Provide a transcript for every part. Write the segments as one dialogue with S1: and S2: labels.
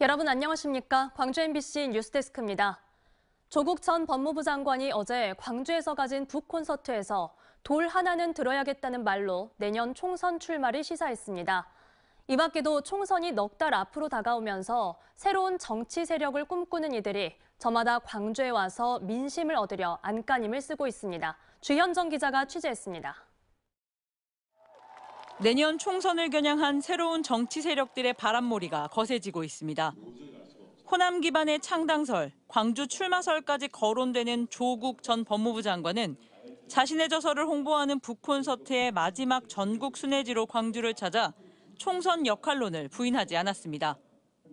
S1: 여러분 안녕하십니까? 광주 MBC 뉴스데스크입니다. 조국 전 법무부 장관이 어제 광주에서 가진 북콘서트에서 돌 하나는 들어야겠다는 말로 내년 총선 출마를 시사했습니다. 이 밖에도 총선이 넉 달 앞으로 다가오면서 새로운 정치 세력을 꿈꾸는 이들이 저마다 광주에 와서 민심을 얻으려 안간힘을 쓰고 있습니다. 주현정 기자가 취재했습니다.
S2: 내년 총선을 겨냥한 새로운 정치 세력들의 바람몰이가 거세지고 있습니다. 호남 기반의 창당설, 광주 출마설까지 거론되는 조국 전 법무부 장관은 자신의 저서를 홍보하는 북콘서트의 마지막 전국 순회지로 광주를 찾아 총선 역할론을 부인하지 않았습니다.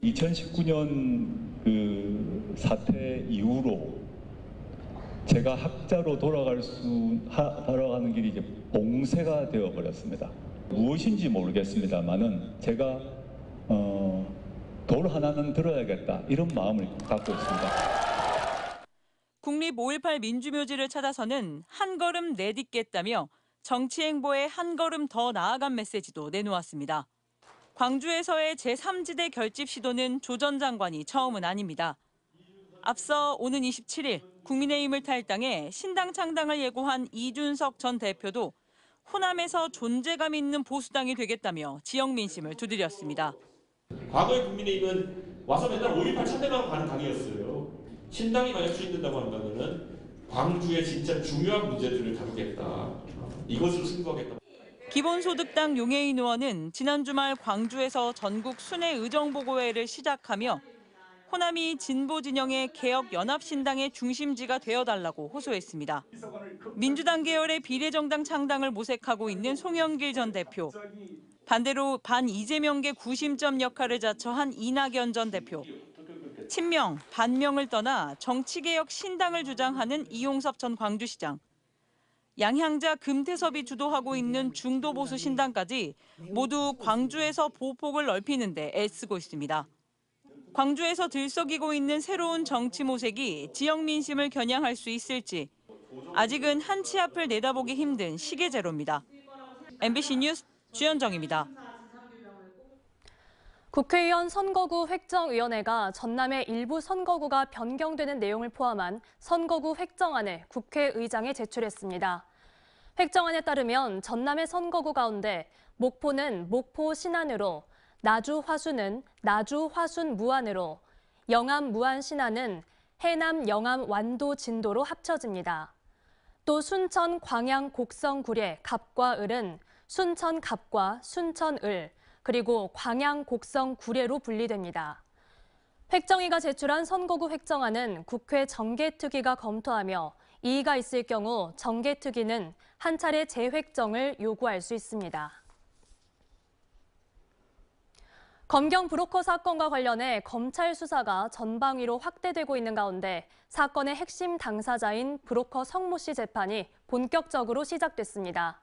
S3: 2019년 그 사태 이후로 제가 학자로 돌아가는 길이 이제 봉쇄가 되어버렸습니다. 무엇인지 모르겠습니다만은 제가 돌 하나는 들어야겠다 이런 마음을 갖고 있습니다.
S2: 국립 5.18 민주묘지를 찾아서는 한 걸음 내딛겠다며 정치 행보에 한 걸음 더 나아간 메시지도 내놓았습니다. 광주에서의 제3지대 결집 시도는 조 전 장관이 처음은 아닙니다. 앞서 오는 27일 국민의힘을 탈당해 신당 창당을 예고한 이준석 전 대표도 호남에서 존재감 있는 보수당이 되겠다며 지역 민심을 두드렸습니다.
S4: 과거의 국민의힘은 와서 맨날 5.18 참배만 가는 당이었어요. 신당이 만약 추진된다고 한다면 광주의 진짜 중요한 문제들을 다루겠다. 이것으로 승부하겠다.
S2: 기본소득당 용해인 의원은 지난 주말 광주에서 전국 순회 의정보고회를 시작하며 호남이 진보 진영의 개혁연합신당의 중심지가 되어달라고 호소했습니다. 민주당 계열의 비례정당 창당을 모색하고 있는 송영길 전 대표, 반대로 반-이재명계 구심점 역할을 자처한 이낙연 전 대표, 친명, 반명을 떠나 정치개혁 신당을 주장하는 이용섭 전 광주시장, 양향자 금태섭이 주도하고 있는 중도보수 신당까지 모두 광주에서 보폭을 넓히는 데 애쓰고 있습니다. 광주에서 들썩이고 있는 새로운 정치 모색이 지역 민심을 겨냥할 수 있을지 아직은 한 치 앞을 내다보기 힘든 시계제로입니다. MBC 뉴스 주현정입니다.
S1: 국회의원 선거구 획정위원회가 전남의 일부 선거구가 변경되는 내용을 포함한 선거구 획정안을 국회의장에 제출했습니다. 획정안에 따르면 전남의 선거구 가운데 목포는 목포 신안으로, 나주 화순은 나주 화순 무안으로, 영암 무안 신안은 해남 영암 완도 진도로 합쳐집니다. 또 순천 광양 곡성 구례 갑과 을은 순천 갑과 순천 을, 그리고 광양 곡성 구례로 분리됩니다. 획정위가 제출한 선거구 획정안은 국회 정개특위가 검토하며 이의가 있을 경우 정개특위는 한 차례 재획정을 요구할 수 있습니다. 검경 브로커 사건과 관련해 검찰 수사가 전방위로 확대되고 있는 가운데 사건의 핵심 당사자인 브로커 성모 씨 재판이 본격적으로 시작됐습니다.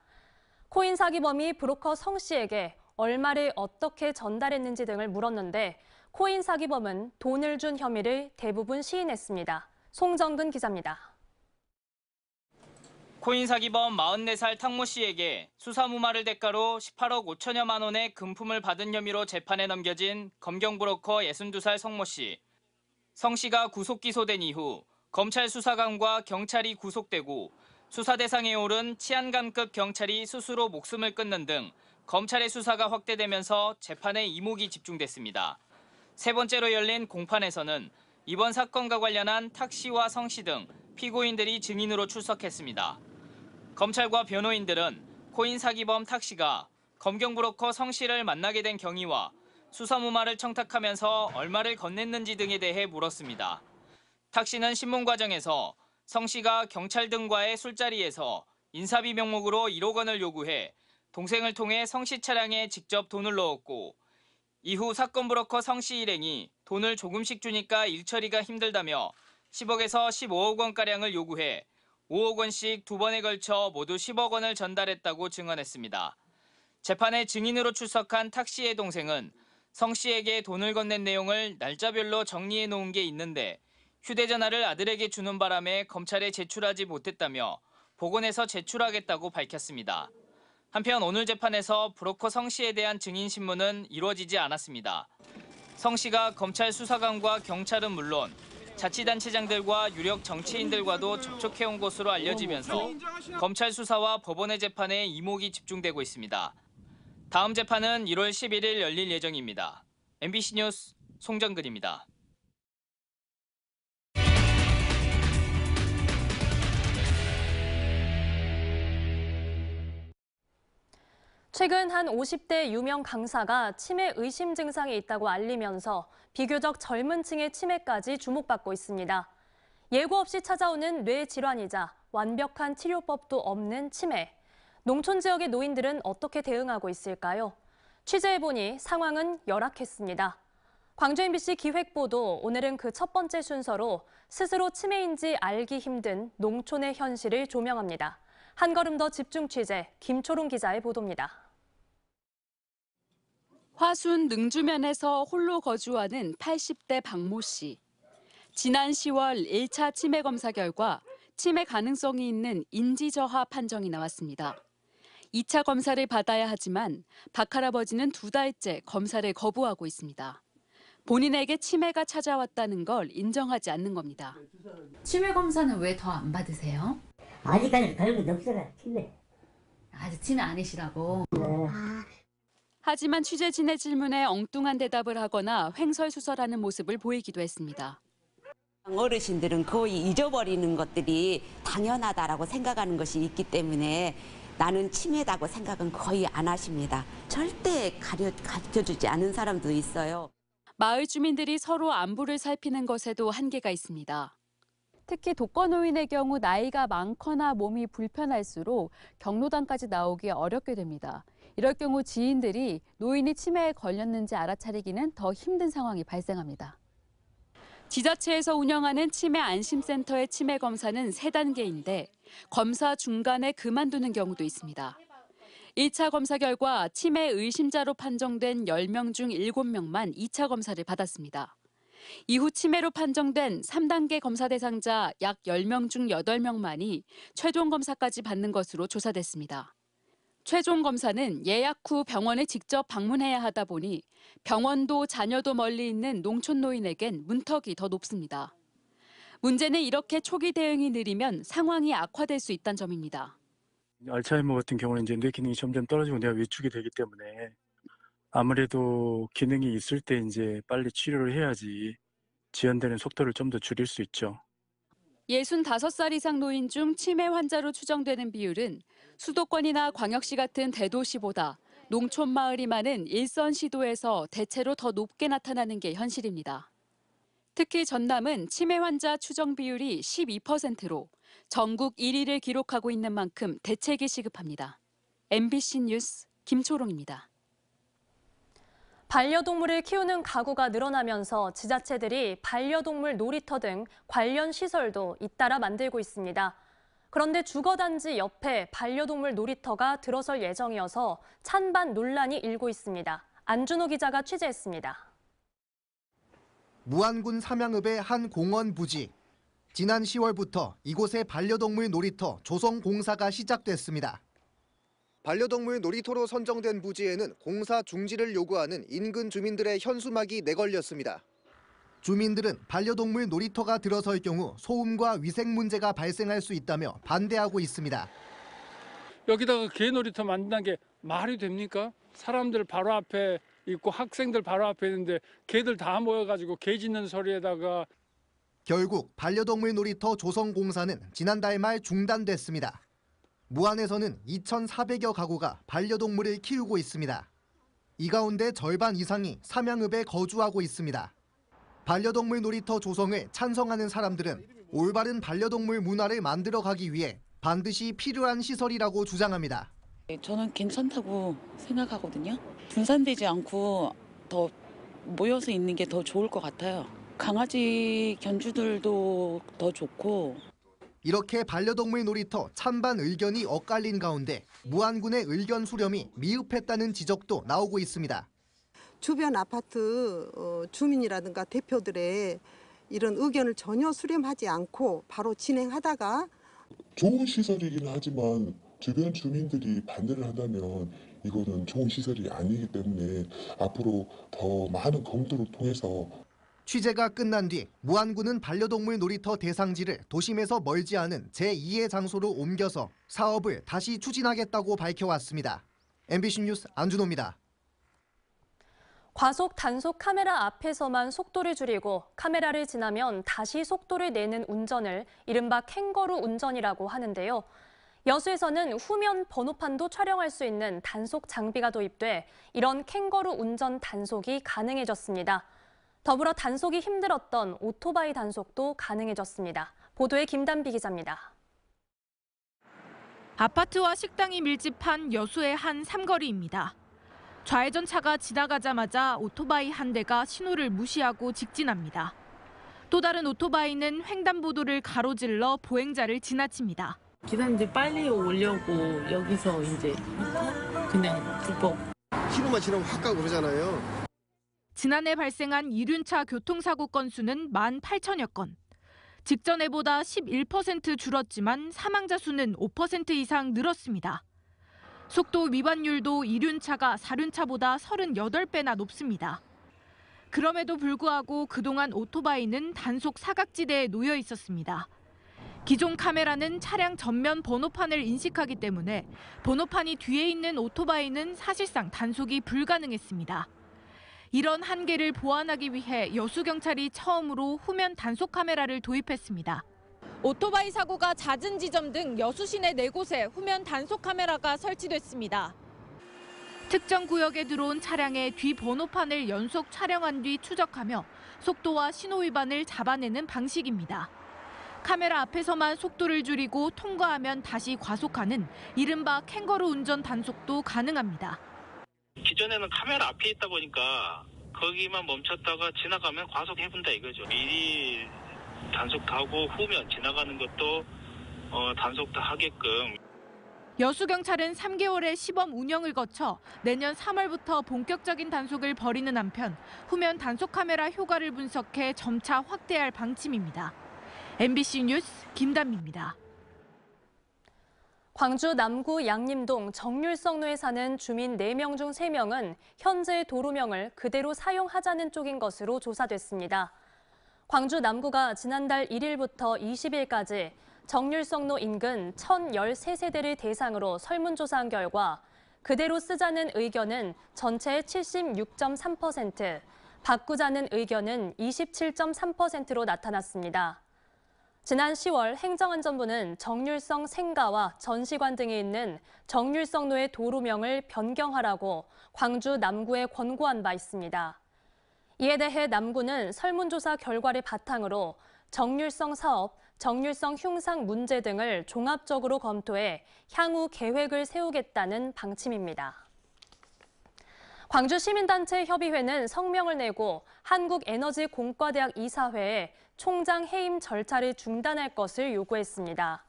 S1: 코인 사기범이 브로커 성 씨에게 얼마를 어떻게 전달했는지 등을 물었는데 코인 사기범은 돈을 준 혐의를 대부분 시인했습니다. 송정근 기자입니다.
S5: 코인 사기범 44살 탕모 씨에게 수사무마를 대가로 18억 5천여만 원의 금품을 받은 혐의로 재판에 넘겨진 검경 브로커 62살 성모 씨. 성 씨가 구속 기소된 이후 검찰 수사관과 경찰이 구속되고 수사 대상에 오른 치안감급 경찰이 스스로 목숨을 끊는 등 검찰의 수사가 확대되면서 재판에 이목이 집중됐습니다. 세 번째로 열린 공판에서는 이번 사건과 관련한 탁 씨와 성 씨 등 피고인들이 증인으로 출석했습니다. 검찰과 변호인들은 코인 사기범 탁 씨가 검경 브로커 성 씨를 만나게 된 경위와 수사무마를 청탁하면서 얼마를 건넸는지 등에 대해 물었습니다. 탁 씨는 신문 과정에서 성 씨가 경찰 등과의 술자리에서 인사비 명목으로 1억 원을 요구해 동생을 통해 성 씨 차량에 직접 돈을 넣었고 이후 사건 브로커 성 씨 일행이 돈을 조금씩 주니까 일처리가 힘들다며 10억에서 15억 원가량을 요구해 5억 원씩 두 번에 걸쳐 모두 10억 원을 전달했다고 증언했습니다. 재판에 증인으로 출석한 탁 씨의 동생은 성 씨에게 돈을 건넨 내용을 날짜별로 정리해 놓은 게 있는데 휴대전화를 아들에게 주는 바람에 검찰에 제출하지 못했다며 복원해서 제출하겠다고 밝혔습니다. 한편 오늘 재판에서 브로커 성 씨에 대한 증인 신문은 이루어지지 않았습니다. 성 씨가 검찰 수사관과 경찰은 물론 자치단체장들과 유력 정치인들과도 접촉해온 것으로 알려지면서 검찰 수사와 법원의 재판에 이목이 집중되고 있습니다. 다음 재판은 1월 11일 열릴 예정입니다. MBC 뉴스 송정근입니다.
S1: 최근 한 50대 유명 강사가 치매 의심 증상이 있다고 알리면서 비교적 젊은 층의 치매까지 주목받고 있습니다. 예고 없이 찾아오는 뇌 질환이자 완벽한 치료법도 없는 치매. 농촌 지역의 노인들은 어떻게 대응하고 있을까요? 취재해보니 상황은 열악했습니다. 광주 MBC 기획보도 오늘은 그 첫 번째 순서로 스스로 치매인지 알기 힘든 농촌의 현실을 조명합니다. 한 걸음 더 집중 취재, 김초롱 기자의 보도입니다.
S6: 화순 능주면에서 홀로 거주하는 80대 박모 씨. 지난 10월 1차 치매 검사 결과 치매 가능성이 있는 인지저하 판정이 나왔습니다. 2차 검사를 받아야 하지만 박 할아버지는 2달째 검사를 거부하고 있습니다. 본인에게 치매가 찾아왔다는 걸 인정하지 않는 겁니다.
S7: 치매 검사는 왜 더 안 받으세요?
S8: 아직까지 그런 건 없어요. 치매.
S7: 아직 치매 아니시라고?
S6: 하지만 취재진의 질문에 엉뚱한 대답을 하거나 횡설수설하는 모습을 보이기도 했습니다.
S9: 어르신들은 거의 잊어버리는 것들이 당연하다라고 생각하는 것이 있기 때문에 나는 치매다고 생각은 거의 안 하십니다. 절대 가르쳐주지 않은 사람도 있어요.
S6: 마을 주민들이 서로 안부를 살피는 것에도 한계가 있습니다. 특히 독거노인의 경우 나이가 많거나 몸이 불편할수록 경로당까지 나오기 어렵게 됩니다. 이럴 경우 지인들이 노인이 치매에 걸렸는지 알아차리기는 더 힘든 상황이 발생합니다. 지자체에서 운영하는 치매 안심센터의 치매 검사는 3단계인데 검사 중간에 그만두는 경우도 있습니다. 1차 검사 결과 치매 의심자로 판정된 10명 중 7명만 2차 검사를 받았습니다. 이후 치매로 판정된 3단계 검사 대상자 약 10명 중 8명만이 최종 검사까지 받는 것으로 조사됐습니다. 최종 검사는 예약 후 병원에 직접 방문해야 하다 보니 병원도 자녀도 멀리 있는 농촌 노인에겐 문턱이 더 높습니다. 문제는 이렇게 초기 대응이 느리면 상황이 악화될 수 있다는 점입니다.
S10: 알츠하이머 같은 경우는 이제 뇌 기능이 점점 떨어지고 뇌가 위축이 되기 때문에 아무래도 기능이 있을 때 이제 빨리 치료를 해야지 지연되는 속도를 좀 더 줄일 수 있죠.
S6: 65살 이상 노인 중 치매 환자로 추정되는 비율은 수도권이나 광역시 같은 대도시보다 농촌 마을이 많은 일선 시도에서 대체로 더 높게 나타나는 게 현실입니다. 특히 전남은 치매 환자 추정 비율이 12%로 전국 1위를 기록하고 있는 만큼 대책이 시급합니다. MBC 뉴스 김초롱입니다.
S1: 반려동물을 키우는 가구가 늘어나면서 지자체들이 반려동물 놀이터 등 관련 시설도 잇따라 만들고 있습니다. 그런데 주거단지 옆에 반려동물 놀이터가 들어설 예정이어서 찬반 논란이 일고 있습니다. 안준호 기자가 취재했습니다.
S11: 무안군 삼양읍의 한 공원 부지. 지난 10월부터 이곳에 반려동물 놀이터 조성 공사가 시작됐습니다. 반려동물 놀이터로 선정된 부지에는 공사 중지를 요구하는 인근 주민들의 현수막이 내걸렸습니다. 주민들은 반려동물 놀이터가 들어설 경우 소음과 위생 문제가 발생할 수 있다며 반대하고 있습니다.
S12: 여기다가 개 놀이터 만든다는 게 말이 됩니까? 사람들 바로 앞에 있고 학생들 바로 앞에 있는데 개들 다 모여가지고 개 짖는 소리에다가.
S11: 결국 반려동물 놀이터 조성 공사는 지난달 말 중단됐습니다. 무안에서는 2,400여 가구가 반려동물을 키우고 있습니다. 이 가운데 절반 이상이 삼양읍에 거주하고 있습니다. 반려동물 놀이터 조성을 찬성하는 사람들은 올바른 반려동물 문화를 만들어가기 위해 반드시 필요한 시설이라고 주장합니다.
S13: 저는 괜찮다고 생각하거든요. 분산되지 않고 더 모여서 있는 게 더 좋을 것 같아요. 강아지 견주들도 더 좋고.
S11: 이렇게 반려동물 놀이터 찬반 의견이 엇갈린 가운데 무안군의 의견 수렴이 미흡했다는 지적도 나오고 있습니다.
S14: 주변 아파트 주민이라든가 대표들의 이런 의견을 전혀 수렴하지 않고 바로 진행하다가
S15: 좋은 시설이긴 하지만 주변 주민들이 반대를 한다면 이거는 좋은 시설이 아니기 때문에 앞으로 더 많은 검토를 통해서
S11: 취재가 끝난 뒤 무안군은 반려동물 놀이터 대상지를 도심에서 멀지 않은 제2의 장소로 옮겨서 사업을 다시 추진하겠다고 밝혀왔습니다. MBC 뉴스 안준호입니다.
S1: 과속 단속 카메라 앞에서만 속도를 줄이고 카메라를 지나면 다시 속도를 내는 운전을 이른바 캥거루 운전이라고 하는데요. 여수에서는 후면 번호판도 촬영할 수 있는 단속 장비가 도입돼 이런 캥거루 운전 단속이 가능해졌습니다. 더불어 단속이 힘들었던 오토바이 단속도 가능해졌습니다. 보도에 김단비 기자입니다.
S16: 아파트와 식당이 밀집한 여수의 한 삼거리입니다. 좌회전 차가 지나가자마자 오토바이 한 대가 신호를 무시하고 직진합니다. 또 다른 오토바이는 횡단보도를 가로질러 보행자를 지나칩니다.
S13: 기사님들 빨리 오려고 여기서 이제 그냥 불법.
S17: 신호만 지나면 확 가고 그러잖아요.
S16: 지난해 발생한 이륜차 교통사고 건수는 18,000여 건. 직전해보다 11% 줄었지만 사망자 수는 5% 이상 늘었습니다. 속도 위반율도 이륜차가 사륜차보다 38배나 높습니다. 그럼에도 불구하고 그동안 오토바이는 단속 사각지대에 놓여 있었습니다. 기존 카메라는 차량 전면 번호판을 인식하기 때문에 번호판이 뒤에 있는 오토바이는 사실상 단속이 불가능했습니다. 이런 한계를 보완하기 위해 여수경찰이 처음으로 후면 단속 카메라를 도입했습니다. 오토바이 사고가 잦은 지점 등 여수 시내 4곳에 후면 단속 카메라가 설치됐습니다. 특정 구역에 들어온 차량의 뒤 번호판을 연속 촬영한 뒤 추적하며 속도와 신호 위반을 잡아내는 방식입니다. 카메라 앞에서만 속도를 줄이고 통과하면 다시 과속하는 이른바 캥거루 운전 단속도 가능합니다.
S18: 기존에는 카메라 앞에 있다 보니까 거기만 멈췄다가 지나가면 과속해본다 이거죠. 미리 단속도 하고 후면 지나가는 것도 단속도 하게끔.
S16: 여수경찰은 3개월의 시범 운영을 거쳐 내년 3월부터 본격적인 단속을 벌이는 한편 후면 단속 카메라 효과를 분석해 점차 확대할 방침입니다. MBC 뉴스 김단비입니다.
S1: 광주 남구 양림동 정률성로에 사는 주민 4명 중 3명은 현재 도로명을 그대로 사용하자는 쪽인 것으로 조사됐습니다. 광주 남구가 지난달 1일부터 20일까지 정률성로 인근 1,013세대를 대상으로 설문조사한 결과 그대로 쓰자는 의견은 전체의 76.3%, 바꾸자는 의견은 27.3%로 나타났습니다. 지난 10월 행정안전부는 정률성 생가와 전시관 등이 있는 정률성로의 도로명을 변경하라고 광주 남구에 권고한 바 있습니다. 이에 대해 남구는 설문조사 결과를 바탕으로 정률성 사업, 정률성 흉상 문제 등을 종합적으로 검토해 향후 계획을 세우겠다는 방침입니다. 광주 시민단체 협의회는 성명을 내고 한국에너지공과대학 이사회에 총장 해임 절차를 중단할 것을 요구했습니다.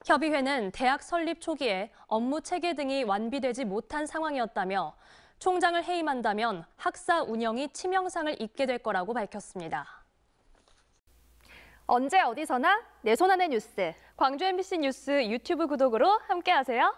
S1: 협의회는 대학 설립 초기에 업무 체계 등이 완비되지 못한 상황이었다며 총장을 해임한다면 학사 운영이 치명상을 입게 될 거라고 밝혔습니다.
S19: 언제 어디서나 내 손 안의 뉴스. 광주 MBC 뉴스 유튜브 구독으로 함께하세요.